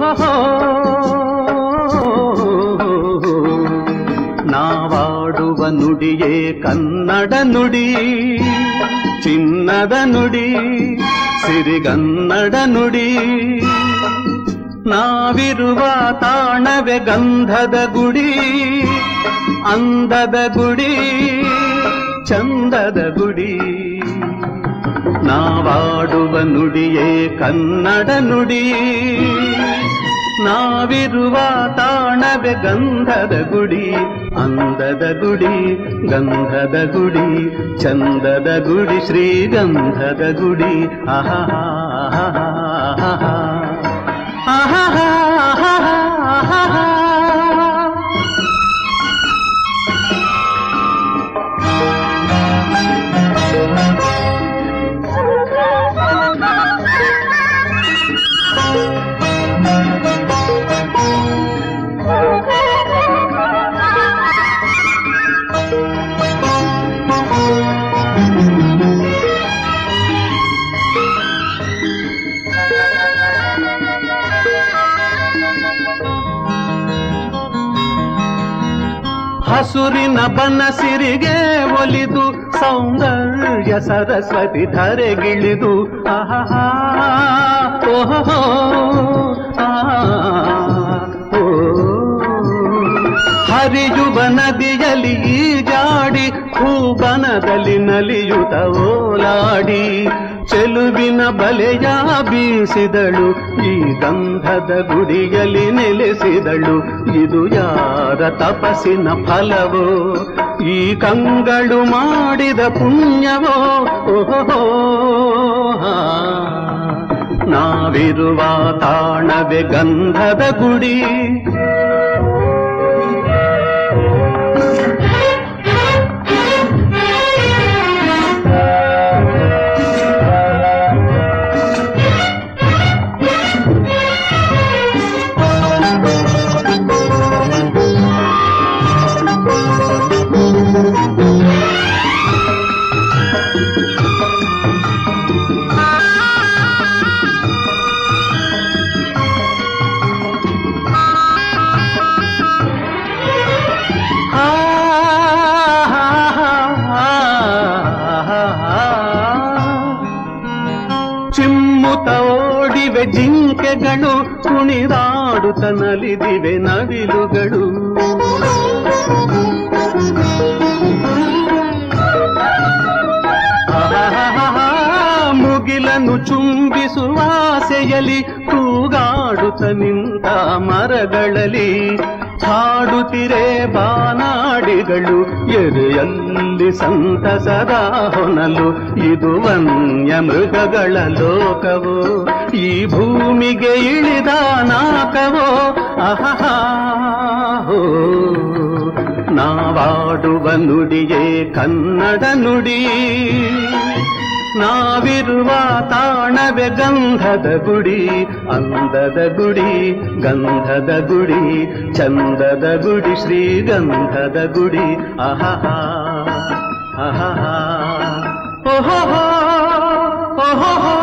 ಓಹೋ ನಾವಾಡುವ ನುಡಿಯೇ ಕನ್ನಡ ನುಡಿ, ಚಿನ್ನದ ನುಡಿ, ಸಿರಿಗನ್ನಡ ನುಡಿ. ನಾವಿರುವ ತಾಣವೇ ಗಂಧದ ಗುಡಿ, ಅಂದದ ಗುಡಿ, ಚಂದದ ಗುಡಿ. ನಾವಾಡುವ ನುಡಿಯೇ ಕನ್ನಡ ನುಡಿ, ನಾವಿರುವ ತಾಣವೇ ಗಂಧದ ಗುಡಿ, ಅಂದದ ಗುಡಿ, ಗಂಧದ ಗುಡಿ, ಚಂದದ ಗುಡಿ, ಶ್ರೀಗಂಧದ ಗುಡಿ. ಆಹಾ ಆಹಾ ಆಹಾ ಆಹಾ. ಹಸುರಿನ ಬನಸಿರಿಗೆ ಒಲಿದು ಸೌಂದರ್ಯ ಸರಸ್ವತಿ ಧರೆಗಿಳಿದು ಆಹಾ ಓಹೋ ಹರಿಯುವ ನದಿಯಲ್ಲಿ ಈಜಾಡಿ ಭೂಬನದಲ್ಲಿ ನಲಿಯುತ ಓಲಾಡಿ ಚೆಲುವಿನ ಬಲೆಯ ಬೀಸಿದಳು, ಈ ಗಂಧದ ಗುಡಿಯಲ್ಲಿ ನೆಲೆಸಿದಳು. ಇದು ಯಾರ ತಪಸ್ಸಿನ ಫಲವೋ, ಈ ಕಂಗಳು ಮಾಡಿದ ಪುಣ್ಯವೋ. ಓಹೋ ನಾವಿರುವ ತಾಣವೇ ಗಂಧದ ಗುಡಿ, ಚಿಮ್ಮುತ್ತ ಓಡಿವೆ ಜಿಂಕೆಗಳು, ಕುಣಿದಾಡುತ್ತ ನಲಿದಿವೆ ನವಿಲುಗಳು. ಮುಗಿಲನ್ನು ಚುಂಬಿಸುವ ಆಸೆಯಲ್ಲಿ ತೂಗಾಡುತ್ತ ನಿಂತ ಮರಗಳಲ್ಲಿ ಹಾಡುತ್ತಿರೆ ಬಾನಾಡಿಗಳು. ಎದೆಯಲ್ಲಿ ಸಂತಸದ ಹೊನಲು, ಇದು ವನ್ಯ ಮೃಗಗಳ ಲೋಕವೋ, ಈ ಭೂಮಿಗೆ ಇಳಿದ ನಾಕವೋ. ಆಹಾ ನಾವಾಡುವ ನುಡಿಯೇ ಕನ್ನಡ ನುಡಿ, ನಾವಿರುವ ತಾಣವೇ ಗಂಧದ ಗುಡಿ, ಅಂದದ ಗುಡಿ, ಗಂಧದ ಗುಡಿ, ಚಂದದ ಗುಡಿ, ಶ್ರೀಗಂಧದ ಗುಡಿ. ಆಹಾ ಆಹಾ ಓಹೋ ಓಹೋ.